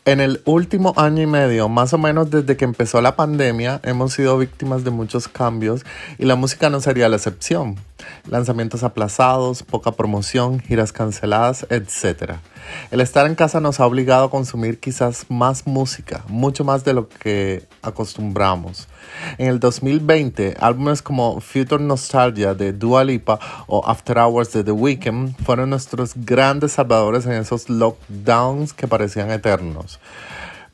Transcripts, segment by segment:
En el último año y medio, más o menos desde que empezó la pandemia, hemos sido víctimas de muchos cambios y la música no sería la excepción. Lanzamientos aplazados, poca promoción, giras canceladas, etcétera. El estar en casa nos ha obligado a consumir quizás más música, mucho más de lo que acostumbramos. En el 2020, álbumes como Future Nostalgia de Dua Lipa o After Hours de The Weeknd fueron nuestros grandes salvadores en esos lockdowns que parecían eternos.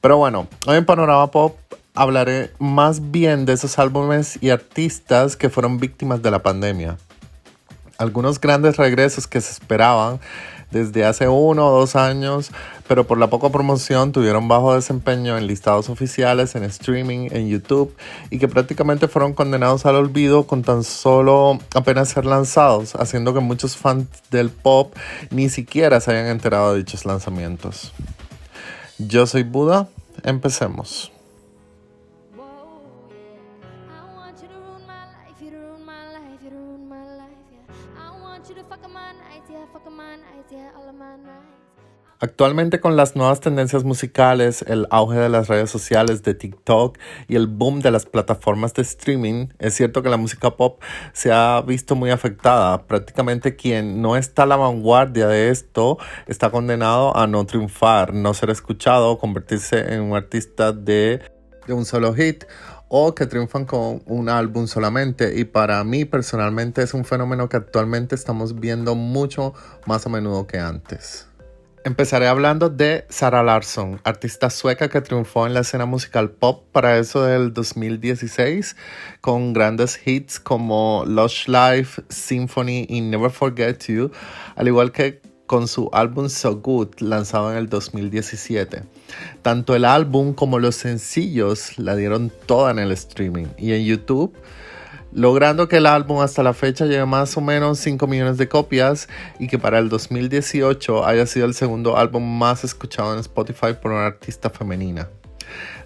Pero bueno, hoy en Panorama Pop hablaré más bien de esos álbumes y artistas que fueron víctimas de la pandemia. Algunos grandes regresos que se esperaban desde hace 1 o 2 años, pero por la poca promoción tuvieron bajo desempeño en listados oficiales, en streaming, en YouTube, y que prácticamente fueron condenados al olvido con tan solo apenas ser lanzados, haciendo que muchos fans del pop ni siquiera se hayan enterado de dichos lanzamientos. Yo soy Buda, empecemos. Actualmente con las nuevas tendencias musicales, el auge de las redes sociales, de TikTok y el boom de las plataformas de streaming, es cierto que la música pop se ha visto muy afectada. Prácticamente quien no está a la vanguardia de esto está condenado a no triunfar, no ser escuchado, convertirse en un artista de un solo hit o que triunfan con un álbum solamente. Y para mí personalmente es un fenómeno que actualmente estamos viendo mucho más a menudo que antes. Empezaré hablando de Zara Larsson, artista sueca que triunfó en la escena musical pop para eso del 2016 con grandes hits como Lush Life, Symphony y Never Forget You, al igual que con su álbum So Good lanzado en el 2017. Tanto el álbum como los sencillos la dieron toda en el streaming y en YouTube, logrando que el álbum hasta la fecha lleve más o menos 5 millones de copias y que para el 2018 haya sido el segundo álbum más escuchado en Spotify por una artista femenina.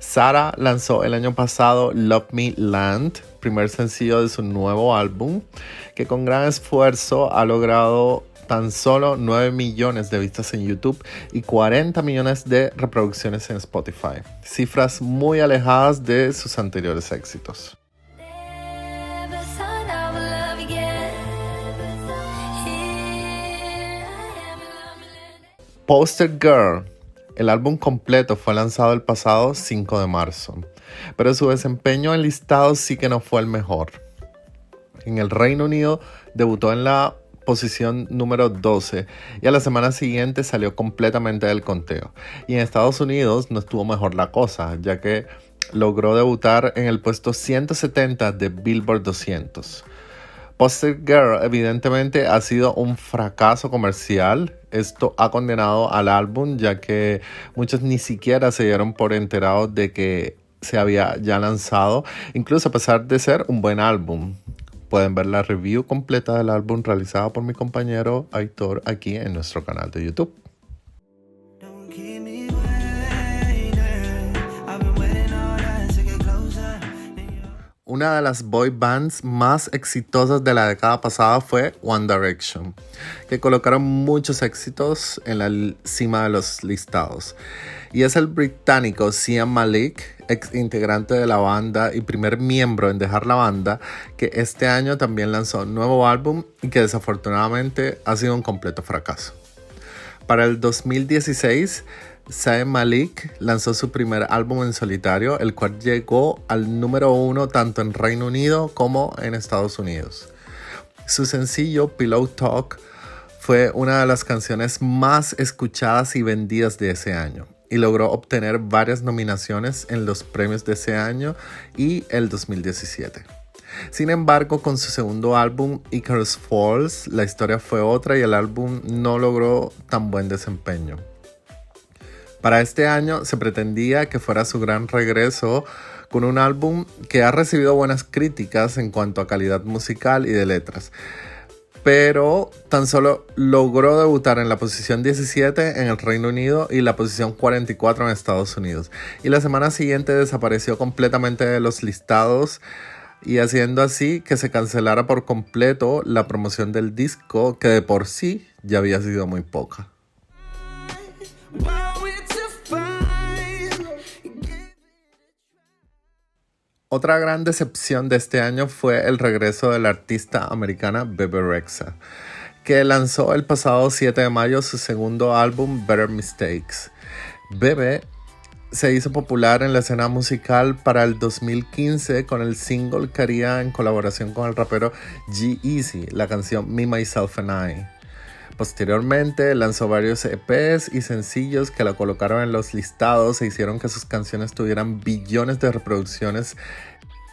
Zara lanzó el año pasado Love Me Land, primer sencillo de su nuevo álbum, que con gran esfuerzo ha logrado tan solo 9 millones de vistas en YouTube y 40 millones de reproducciones en Spotify, cifras muy alejadas de sus anteriores éxitos. Poster Girl, el álbum completo fue lanzado el pasado 5 de marzo, pero su desempeño en listados sí que no fue el mejor. En el Reino Unido debutó en la posición número 12 y a la semana siguiente salió completamente del conteo. Y en Estados Unidos no estuvo mejor la cosa, ya que logró debutar en el puesto 170 de Billboard 200. Poster Girl evidentemente ha sido un fracaso comercial. Esto ha condenado al álbum, ya que muchos ni siquiera se dieron por enterados de que se había ya lanzado, incluso a pesar de ser un buen álbum. Pueden ver la review completa del álbum realizada por mi compañero Aitor aquí en nuestro canal de YouTube. Una de las boy bands más exitosas de la década pasada fue One Direction, que colocaron muchos éxitos en la cima de los listados. Y es el británico Zayn Malik, ex integrante de la banda y primer miembro en dejar la banda, que este año también lanzó un nuevo álbum y que desafortunadamente ha sido un completo fracaso. Para el 2016, Zayn Malik lanzó su primer álbum en solitario, el cual llegó al número 1 tanto en Reino Unido como en Estados Unidos. Su sencillo Pillow Talk fue una de las canciones más escuchadas y vendidas de ese año y logró obtener varias nominaciones en los premios de ese año y el 2017. Sin embargo, con su segundo álbum, Icarus Falls, la historia fue otra y el álbum no logró tan buen desempeño. Para este año se pretendía que fuera su gran regreso con un álbum que ha recibido buenas críticas en cuanto a calidad musical y de letras, pero tan solo logró debutar en la posición 17 en el Reino Unido y la posición 44 en Estados Unidos, y la semana siguiente desapareció completamente de los listados, y haciendo así que se cancelara por completo la promoción del disco, que de por sí ya había sido muy poca. Otra gran decepción de este año fue el regreso de la artista americana Bebe Rexha, que lanzó el pasado 7 de mayo su segundo álbum Better Mistakes. Bebe se hizo popular en la escena musical para el 2015 con el single que haría en colaboración con el rapero G-Eazy, la canción Me, Myself and I. Posteriormente lanzó varios EPs y sencillos que la colocaron en los listados e hicieron que sus canciones tuvieran billones de reproducciones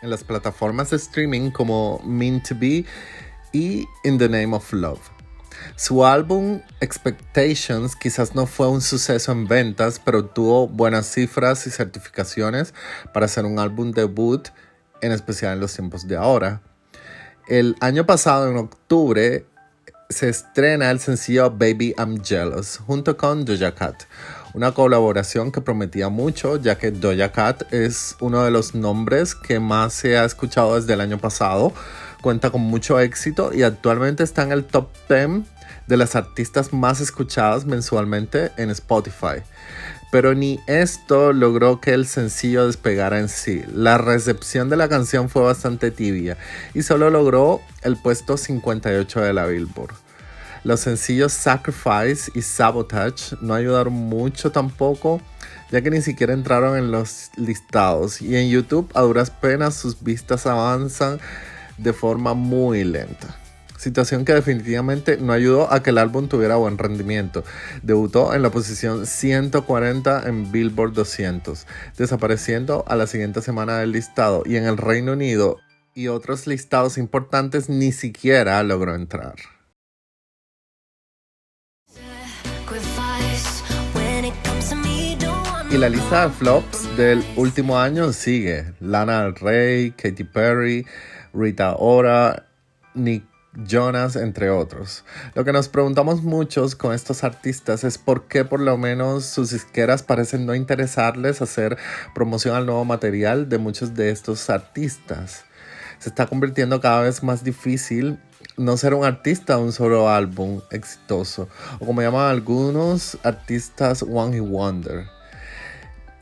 en las plataformas de streaming como Meant to Be y In the Name of Love. Su álbum Expectations quizás no fue un suceso en ventas, pero tuvo buenas cifras y certificaciones para ser un álbum debut, en especial en los tiempos de ahora. El año pasado, en octubre, se estrena el sencillo Baby I'm Jealous junto con Doja Cat, una colaboración que prometía mucho, ya que Doja Cat es uno de los nombres que más se ha escuchado desde el año pasado, cuenta con mucho éxito y actualmente está en el top 10 de las artistas más escuchadas mensualmente en Spotify. Pero ni esto logró que el sencillo despegara en sí. La recepción de la canción fue bastante tibia y solo logró el puesto 58 de la Billboard. Los sencillos Sacrifice y Sabotage no ayudaron mucho tampoco, ya que ni siquiera entraron en los listados, y en YouTube a duras penas sus vistas avanzan de forma muy lenta. Situación que definitivamente no ayudó a que el álbum tuviera buen rendimiento. Debutó en la posición 140 en Billboard 200, desapareciendo a la siguiente semana del listado, y en el Reino Unido y otros listados importantes ni siquiera logró entrar. Y la lista de flops del último año sigue: Lana Del Rey, Katy Perry, Rita Ora, Nick Jonas, entre otros. Lo que nos preguntamos muchos con estos artistas es por qué por lo menos sus disqueras parecen no interesarles hacer promoción al nuevo material de muchos de estos artistas. Se está convirtiendo cada vez más difícil no ser un artista de un solo álbum exitoso, o como llaman algunos artistas, One Hit Wonder.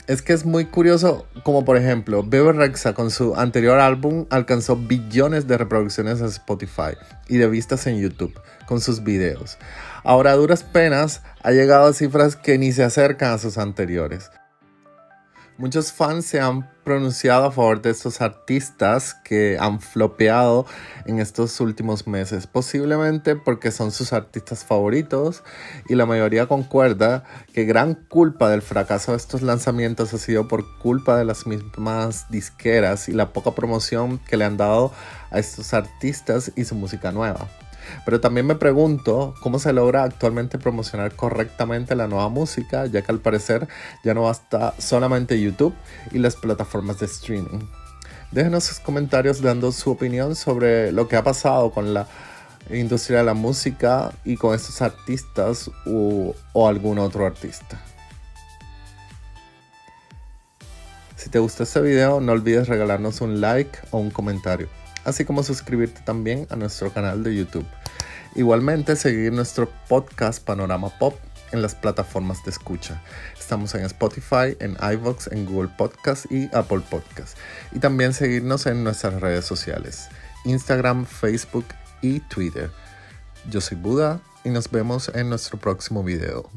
Es que es muy curioso, como por ejemplo, Bebe Rexha con su anterior álbum alcanzó billones de reproducciones en Spotify y de vistas en YouTube con sus videos. Ahora a duras penas ha llegado a cifras que ni se acercan a sus anteriores. Muchos fans se han pronunciado a favor de estos artistas que han flopeado en estos últimos meses, posiblemente porque son sus artistas favoritos, y la mayoría concuerda que gran culpa del fracaso de estos lanzamientos ha sido por culpa de las mismas disqueras y la poca promoción que le han dado a estos artistas y su música nueva. Pero también me pregunto cómo se logra actualmente promocionar correctamente la nueva música, ya que al parecer ya no basta solamente YouTube y las plataformas de streaming. Déjenos sus comentarios dando su opinión sobre lo que ha pasado con la industria de la música y con estos artistas o algún otro artista. Si te gustó este video, no olvides regalarnos un like o un comentario, así como suscribirte también a nuestro canal de YouTube. Igualmente, seguir nuestro podcast Panorama Pop en las plataformas de escucha. Estamos en Spotify, en iVoox, en Google Podcast y Apple Podcast. Y también seguirnos en nuestras redes sociales: Instagram, Facebook y Twitter. Yo soy Buda y nos vemos en nuestro próximo video.